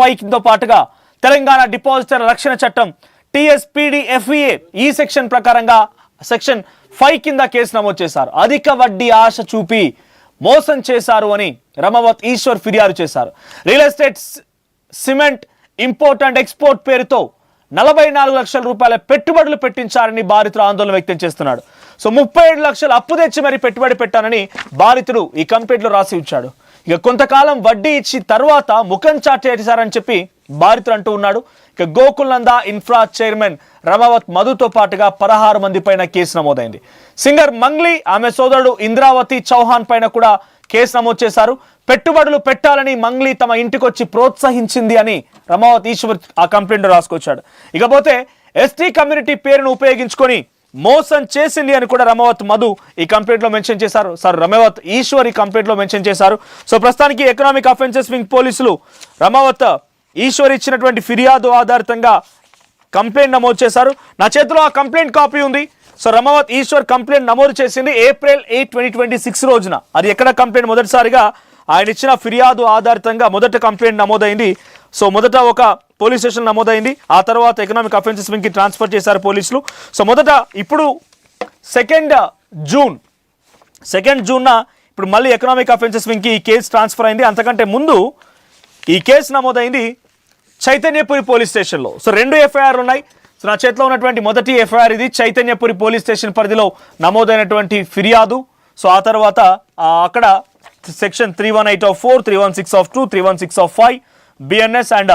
5 కింద పాటుగా తెలంగాణ డిపాజిటర్ రక్షణ చట్టం TSPDFEA ఈ సెక్షన్ ప్రకారంగా సెక్షన్ 5 కింద కేసు నమోదు చేశారు. అధిక వడ్డీ ఆశ చూపి మోసం చేశారు అని రమావత్ ఈశ్వర్ ఫిర్యాదు చేశారు. Real estate, cement import and export పేరుతో 44 లక్షల రూపాయల పెట్టుబడులు పెట్టించారని బాధితుడు ఆందోళన వ్యక్తం చేస్తున్నాడు. సో 37 లక్షలు అప్పు తెచ్చి మరి పెట్టుబడి పెట్టానని బాధితుడు ఈ కంప్లైంట్లో రాసి ఉంచాడు. ఇక కొంతకాలం వడ్డీ ఇచ్చి తర్వాత ముఖం చాటేశారని చెప్పి బాధితుడు అంటూ ఉన్నాడు. ఇక గోకుల్ నందా ఇన్ఫ్రా చైర్మన్ రమావత్ మధుతో పాటుగా 16 మంది పైన కేసు నమోదైంది. సింగర్ మంగ్లీ, ఆమె సోదరుడు ఇంద్రావతి చౌహాన్ పైన కూడా కేసు నమోదు చేశారు. పెట్టుబడులు పెట్టాలని మంగ్లీ తమ ఇంటికొచ్చి ప్రోత్సహించింది అని రమావత్ ఈశ్వర్ ఆ కంప్లైంట్ రాసుకొచ్చాడు. ఇకపోతే ఎస్టీ కమ్యూనిటీ పేరును ఉపయోగించుకొని మోసం చేసింది అని కూడా రమావత్ మధు ఈ కంప్లైంట్ లో మెన్షన్ చేశారు. రమావత్ ఈశ్వర్ ఈ కంప్లైంట్ లో మెన్షన్ చేశారు. సో ప్రస్తుతానికి ఎకనామిక్ అఫెన్సెస్ వింగ్ పోలీసులు రమావత్ ఈశ్వర్ ఇచ్చినటువంటి ఫిర్యాదు ఆధారితంగా కంప్లైంట్ నమోదు చేశారు. నా చేతిలో ఆ కంప్లైంట్ కాపీ ఉంది. సో రమావత్ ఈశ్వర్ కంప్లైంట్ నమోదు చేసింది April 8, 2026 రోజున. అది ఎక్కడ కంప్లైంట్ మొదటిసారిగా ఆయన ఇచ్చిన ఫిర్యాదు ఆధారితంగా మొదట కంప్లైంట్ నమోదైంది. సో మొదట ఒక పోలీస్ స్టేషన్ నమోదైంది, ఆ తర్వాత ఎకనామిక్ అఫెన్సెస్ వింగ్కి ట్రాన్స్ఫర్ చేశారు పోలీసులు. సో మొదట ఇప్పుడు 2 జూన్న ఇప్పుడు మళ్ళీ ఎకనామిక్ అఫెన్సెస్ వింగ్కి ఈ కేసు ట్రాన్స్ఫర్ అయింది. అంతకంటే ముందు ఈ కేసు నమోదైంది చైతన్యపురి పోలీస్ స్టేషన్లో. సో 2 ఎఫ్ఐఆర్లు ఉన్నాయి. సో నా చేతిలో ఉన్నటువంటి మొదటి ఎఫ్ఐఆర్ ఇది చైతన్యపురి పోలీస్ స్టేషన్ పరిధిలో నమోదైనటువంటి ఫిర్యాదు. సో ఆ తర్వాత అక్కడ section 318(4), 316(2), 316(5) BNS and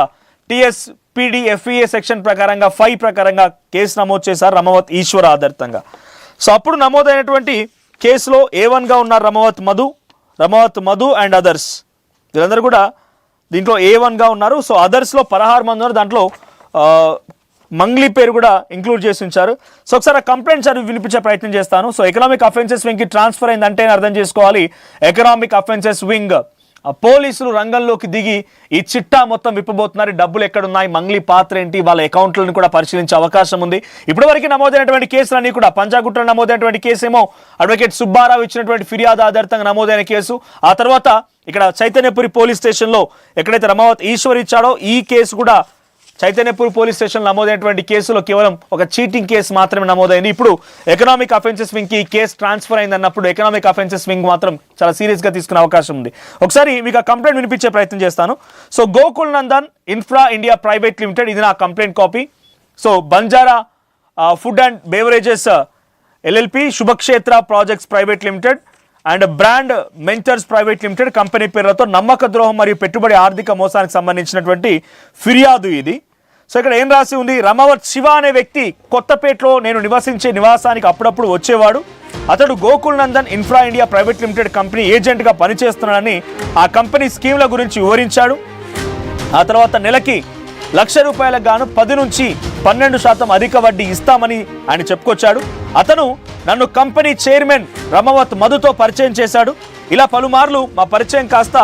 TSPDFEA section ప్రకారంగా 5 ప్రకారంగా కేసు నమోదు చేశారు రమావత్ ఈశ్వర్ ఆధారితంగా. సో అప్పుడు నమోదైనటువంటి కేసులో A1గా ఉన్నారు రమావత్ మధు అండ్ అదర్స్. వీళ్ళందరూ కూడా దీంట్లో A1గా ఉన్నారు. సో అదర్స్లో 16 మంది ఉన్నారు. దాంట్లో మంగ్లీ పేరు కూడా ఇంక్లూడ్ చేసి ఉంచారు. సో ఒకసారి ఆ కంప్లైంట్ చదివి వినిపించే ప్రయత్నం చేస్తాను. సో ఎకనామిక్ అఫెన్సెస్ వింగ్కి ట్రాన్స్ఫర్ అయిందంటే అర్థం చేసుకోవాలి ఎకనామిక్ అఫెన్సెస్ వింగ్ పోలీసులు రంగంలోకి దిగి ఈ చిట్టా మొత్తం విప్పబోతున్నారు. డబ్బులు ఎక్కడున్నాయి, మంగ్లీ పాత్ర ఏంటి, వాళ్ళ అకౌంట్లను కూడా పరిశీలించే అవకాశం ఉంది. ఇప్పటివరకు నమోదైనటువంటి కేసులన్నీ కూడా పంజాగుట్టలో నమోదైనటువంటి కేసు ఏమో అడ్వకేట్ సుబ్బారావు ఇచ్చినటువంటి ఫిర్యాదు ఆధారితంగా నమోదైన కేసు. ఆ తర్వాత ఇక్కడ చైతన్యపురి పోలీస్ స్టేషన్లో ఎక్కడైతే రమావత్ ఈశ్వర్ ఇచ్చాడో ఈ కేసు కూడా చైతన్యపూర్ పోలీస్ స్టేషన్ నమోదైనటువంటి కేసులో కేవలం ఒక చీటింగ్ కేసు మాత్రమే నమోదైంది. ఇప్పుడు ఎకనామిక్ అఫెన్సెస్ వింగ్కి ఈ కేసు ట్రాన్స్ఫర్ అయిందన్నప్పుడు ఎకనామిక్ అఫెన్సెస్ వింగ్ మాత్రం చాలా సీరియస్గా తీసుకునే అవకాశం ఉంది. ఒకసారి మీకు ఆ కంప్లైంట్ వినిపించే ప్రయత్నం చేస్తాను. So Gokul Nandan infra India private limited, ఇది నా complaint copy. So Banjara food and beverages LLP, Shubhakshetra projects private limited and brand mentors private limited company పేర్లతో నమ్మక ద్రోహం మరియు పెట్టుబడి ఆర్థిక మోసానికి సంబంధించినటువంటి ఫిర్యాదు ఇది. సో ఇక్కడ ఏం రాసి ఉంది, రమావత్ శివ అనే వ్యక్తి కొత్తపేటలో నేను నివసించే నివాసానికి అప్పుడప్పుడు వచ్చేవాడు. అతడు Gokul Nandan infra India private limited company ఏజెంట్గా పనిచేస్తున్నాడని ఆ కంపెనీ స్కీమ్ల గురించి వివరించాడు. ఆ తర్వాత నెలకి ₹1,00,000 గాను 10 నుంచి 12% అధిక వడ్డీ ఇస్తామని ఆయన చెప్పుకొచ్చాడు. అతను నన్ను కంపెనీ చైర్మన్ రమావత్ మధుతో పరిచయం చేశాడు. ఇలా పలుమార్లు మా పరిచయం కాస్త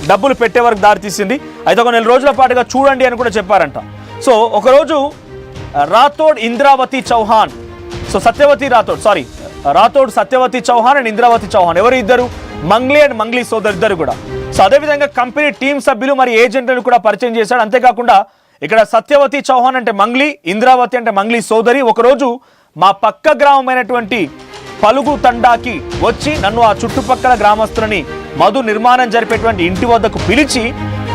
డబ్బులు పెట్టే వరకు దారితీసింది. అయితే ఒక 4 రోజుల పాటుగా చూడండి అని కూడా చెప్పారంట. సో ఒకరోజు రాథోడ్ ఇంద్రావతి చౌహాన్, సో రాథోడ్ సత్యవతి చౌహాన్ అండ్ ఇంద్రావతి చౌహాన్, ఎవరు ఇద్దరు, మంగ్లీ అండ్ మంగ్లీ సోదరు ఇద్దరు కూడా. సో అదేవిధంగా కంపెనీ టీం సభ్యులు మరి ఏజెంట్లను కూడా పరిచయం చేశాడు. అంతేకాకుండా ఇక్కడ సత్యవతి చౌహాన్ అంటే మంగ్లీ, ఇంద్రావతి అంటే మంగ్లీ సోదరి ఒకరోజు మా పక్క గ్రామమైనటువంటి పలుగు తండాకి వచ్చి నన్ను ఆ చుట్టుపక్కల గ్రామస్తులని మధు నిర్మాణం జరిపేటువంటి ఇంటి వద్దకు పిలిచి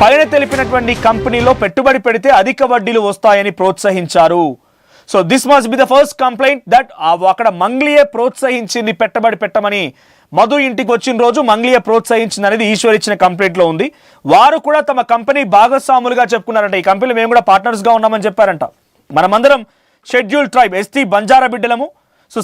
పైన తెలిపినటువంటి కంపెనీలో పెట్టుబడి పెడితే అధిక వడ్డీలు వస్తాయని ప్రోత్సహించారు. So this must be the first complaint that అక్కడ మంగ్లీయే ప్రోత్సహించింది పెట్టుబడి పెట్టమని. మధు ఇంటికి వచ్చిన రోజు మంగ్లీయే ప్రోత్సహించింది అనేది ఈశ్వర్ ఇచ్చిన కంప్లైంట్లో ఉంది. వారు కూడా తమ కంపెనీ భాగస్వాములుగా చెప్పుకున్నారంట. ఈ కంపెనీలో మేము కూడా పార్ట్నర్స్గా ఉన్నామని చెప్పారంట. మనమందరం షెడ్యూల్ ట్రైబ్ ఎస్టీ బంజారా బిడ్డలము. సో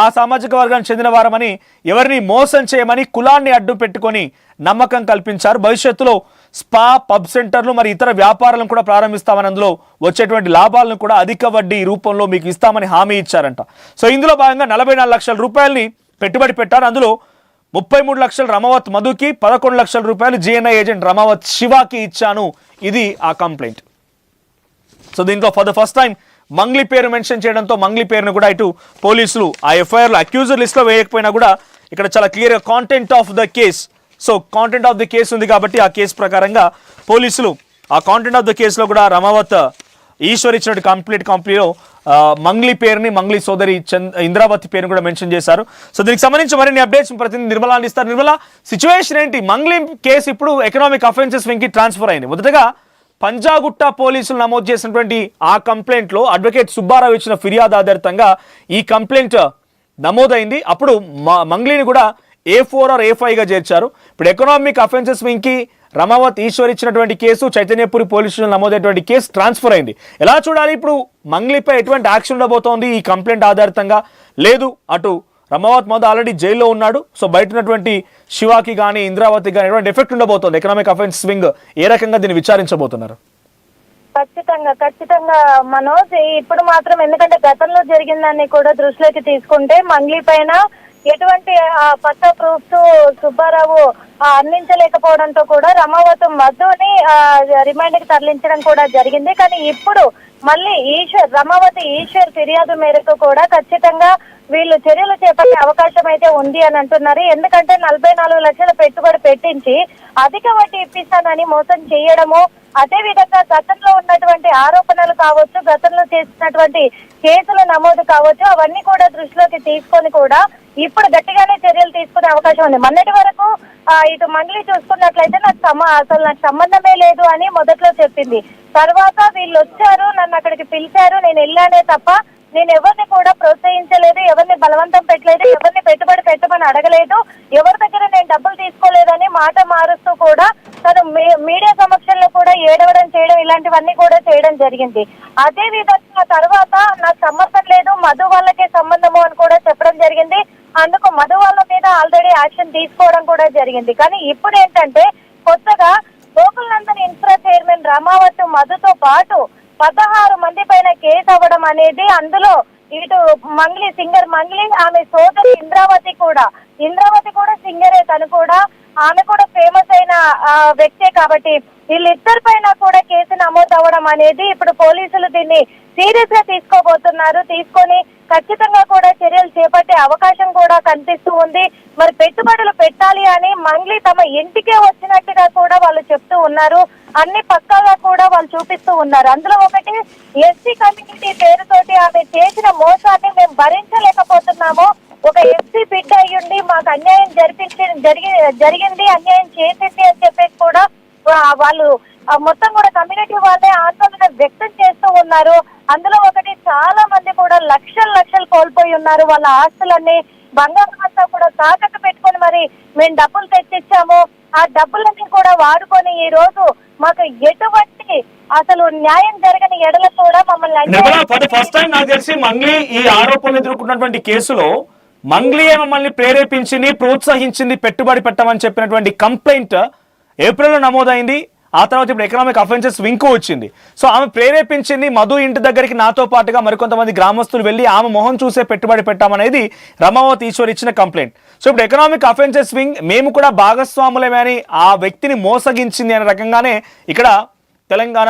ఆ సామాజిక వర్గానికి చెందిన వారమని ఎవరిని మోసం చేయమని కులాన్ని అడ్డు పెట్టుకొని నమ్మకం కల్పించారు. భవిష్యత్తులో స్పా, పబ్ సెంటర్లు మరి ఇతర వ్యాపారాలను కూడా ప్రారంభిస్తామని, అందులో వచ్చేటువంటి లాభాలను కూడా అధిక వడ్డీ రూపంలో మీకు ఇస్తామని హామీ ఇచ్చారంట. సో ఇందులో భాగంగా 44 లక్షల రూపాయలని పెట్టుబడి పెట్టారు. అందులో 33 లక్షలు రమావత్ మధుకి, 11 లక్షల రూపాయలు GNI ఏజెంట్ రమావత్ శివాకి ఇచ్చాను. ఇది ఆ కంప్లైంట్. సో దీంట్లో for the first time Mangli పేరు మెన్షన్ చేయడంతో మంగ్లీ పేరును కూడా ఇటు పోలీసులు ఆ ఎఫ్ఐఆర్లో అక్యూజర్ లిస్ట్లో వేయకపోయినా కూడా ఇక్కడ చాలా క్లియర్గా content of the case, so content of the case ఉంది కాబట్టి ఆ కేసు ప్రకారంగా పోలీసులు ఆ కాంటెంట్ ఆఫ్ ద కేసులో కూడా రమావత్ ఈశ్వర్ ఇచ్చినట్టు కంపెనీలో మంగ్లీ పేరుని మంగ్లీ సోదరి ఇంద్రావతి పేరుని కూడా మెన్షన్ చేశారు. సో దీనికి సంబంధించి మరిన్ని అప్డేట్స్ ప్రతినిధి నిర్మలా అందిస్తారు. నిర్మలా, సిచ్యువేషన్ ఏంటి? మంగ్లీ కేసు ఇప్పుడు ఎకనామిక్ అఫెన్సెస్ వింగ్కి ట్రాన్స్ఫర్ అయింది. మొదటగా పంజాగుట్ట పోలీసులు నమోదు చేసినటువంటి ఆ కంప్లైంట్లో అడ్వకేట్ సుబ్బారావు ఇచ్చిన ఫిర్యాదు ఆధారితంగా ఈ కంప్లైంట్ నమోదైంది. అప్పుడు మంగ్లీని కూడా A4 or A5గా చేర్చారు. ఇప్పుడు ఎకనామిక్ అఫెన్సెస్ వింగ్కి రమావత్ ఈశ్వర్ ఇచ్చినటువంటి కేసు చైతన్యపురి పోలీస్ స్టేషన్ నమోదైనటువంటి కేసు ట్రాన్స్ఫర్ అయింది. ఎలా చూడాలి? ఇప్పుడు మంగ్లీపై ఎటువంటి యాక్షన్ ఉండబోతోంది ఈ కంప్లైంట్ ఆధారితంగా? లేదు, అటు రమావత్ మధు ఆల్రెడీ జైల్లో ఉన్నాడు. సో బయట ఉన్నటువంటి శివాకి కానీ ఇంద్రావతి కానీ ఎటువంటి ఎఫెక్ట్ ఉండబోతోంది? ఎకనామిక్ అఫెన్సెస్ వింగ్ ఏ రకంగా దీన్ని విచారించబోతున్నారు? ఖచ్చితంగా మనోజ్, ఇప్పుడు మాత్రం ఎందుకంటే గతంలో జరిగిందాన్ని కూడా దృష్టిలోకి తీసుకుంటే మంగ్లీ పైన ఎటువంటి పక్కా ప్రూఫ్స్ సుబ్బారావు అందించలేకపోవడంతో కూడా రమావత్ మధుని రిమాండ్ కి తరలించడం కూడా జరిగింది. కానీ ఇప్పుడు మళ్ళీ రమావతి ఈశ్వర్ ఫిర్యాదు మేరకు కూడా ఖచ్చితంగా వీళ్ళు చర్యలు చేపట్టే అవకాశం అయితే ఉంది అని అంటున్నారు. ఎందుకంటే 44 లక్షల పెట్టుబడి పెట్టించి అధిక వడ్డీ ఇప్పిస్తానని మోసం చేయడము, అదే విధంగా గతంలో ఉన్నటువంటి ఆరోపణలు కావచ్చు, గతంలో చేసినటువంటి కేసుల నమోదు కావచ్చు, అవన్నీ కూడా దృష్టిలోకి తీసుకొని కూడా ఇప్పుడు గట్టిగానే చర్యలు తీసుకునే అవకాశం ఉంది. మొన్నటి వరకు ఇటు మంగ్లీ చూసుకున్నట్లయితే అసలు నాకు సంబంధమే లేదు అని మొదట్లో చెప్పింది. తర్వాత వీళ్ళు వచ్చారు, నన్ను అక్కడికి పిలిచారు, నేను వెళ్ళానే తప్ప నేను ఎవరిని కూడా ప్రోత్సహించలేదు, ఎవరిని బలవంతం పెట్టలేదు, ఎవరిని పెట్టుబడి పెట్టమని అడగలేదు, ఎవరి దగ్గర నేను డబ్బులు తీసుకోలేదని మాట మారుస్తూ కూడా తను మీడియా సమక్షంలో కూడా ఏడవడం చేయడం ఇలాంటివన్నీ కూడా చేయడం జరిగింది. అదే విధంగా తర్వాత నాకు సంబంధం లేదు, మధు వాళ్ళకే సంబంధము అని కూడా చెప్పడం జరిగింది. అందుకు మధు వాళ్ళ మీద ఆల్రెడీ యాక్షన్ తీసుకోవడం కూడా జరిగింది. కానీ ఇప్పుడు ఏంటంటే కొత్తగా గోకుల్నందన్ ఇన్ఫ్రా చైర్మన్ రమావత్ మధుతో పాటు 16 మంది పైన కేసు అవ్వడం అనేది, అందులో ఇటు సింగర్ మంగ్లీ, ఆమె సోదరి ఇంద్రావతి కూడా సింగరే, తను కూడా ఆమె కూడా ఫేమస్ అయిన వ్యక్తే కాబట్టి వీళ్ళిద్దరి పైన కూడా కేసు నమోదు అవ్వడం అనేది ఇప్పుడు పోలీసులు దీన్ని సీరియస్ గా తీసుకోబోతున్నారు. తీసుకొని ఖచ్చితంగా కూడా చర్యలు చేపట్టే అవకాశం కూడా కనిపిస్తూ ఉంది. మరి పెట్టుబడులు పెట్టాలి అని మంగ్లీ తమ ఇంటికే వచ్చినట్టుగా కూడా వాళ్ళు చెప్తూ ఉన్నారు. అన్ని పక్కాగా కూడా వాళ్ళు చూపిస్తూ ఉన్నారు. అందులో ఒకటి ఎస్సీ కమ్యూనిటీ పేరుతోటి ఆమె చేసిన మోసాన్ని మేము భరించలేకపోతున్నాము, ఒక ఎస్సీ బిడ్డ అయ్యుండి మాకు అన్యాయం జరిగింది, అన్యాయం చేసింది అని చెప్పేసి కూడా వాళ్ళు మొత్తం కూడా కమ్యూనిటీ వాళ్ళే ఆందోళన వ్యక్తం చేస్తూ ఉన్నారు. అందులో ఒకటి చాలా మంది కూడా లక్షలు కోల్పోయి ఉన్నారు. వాళ్ళ ఆస్తులన్నీ బంగారం అంతా కూడా తాకట్టు పెట్టుకొని మరి మేము డబ్బులు తెచ్చిచ్చాము, ఆ డబ్బులన్నీ కూడా వాడుకొని ఈ రోజు మాకు ఎటువంటి అసలు న్యాయం జరగని ఎడల కూడా మమ్మల్ని ఫస్ట్ టైం నాకు తెలిసి మంగ్లీ ఈ ఆరోపణలు ఎదుర్కొన్నటువంటి కేసులో మంగ్లీ మమ్మల్ని ప్రేరేపించింది, ప్రోత్సహించింది పెట్టుబడి పెట్టమని చెప్పినటువంటి కంప్లైంట్ ఏప్రిల్లో నమోదైంది. ఆ తర్వాత ఇప్పుడు ఎకనామిక్ అఫెన్సెస్ వింగ్ వచ్చింది. సో ఆమె ప్రేరేపించింది, మధు ఇంటి దగ్గరికి నాతో పాటుగా మరికొంతమంది గ్రామస్తులు వెళ్ళి ఆమె మొహం చూసే పెట్టుబడి పెట్టామనేది రమావత్ ఈశ్వర్ ఇచ్చిన కంప్లైంట్. సో ఇప్పుడు ఎకనామిక్ అఫెన్సెస్ వింగ్ మేము కూడా భాగస్వాములమే అని ఆ వ్యక్తిని మోసగించింది అనే రకంగానే ఇక్కడ తెలంగాణ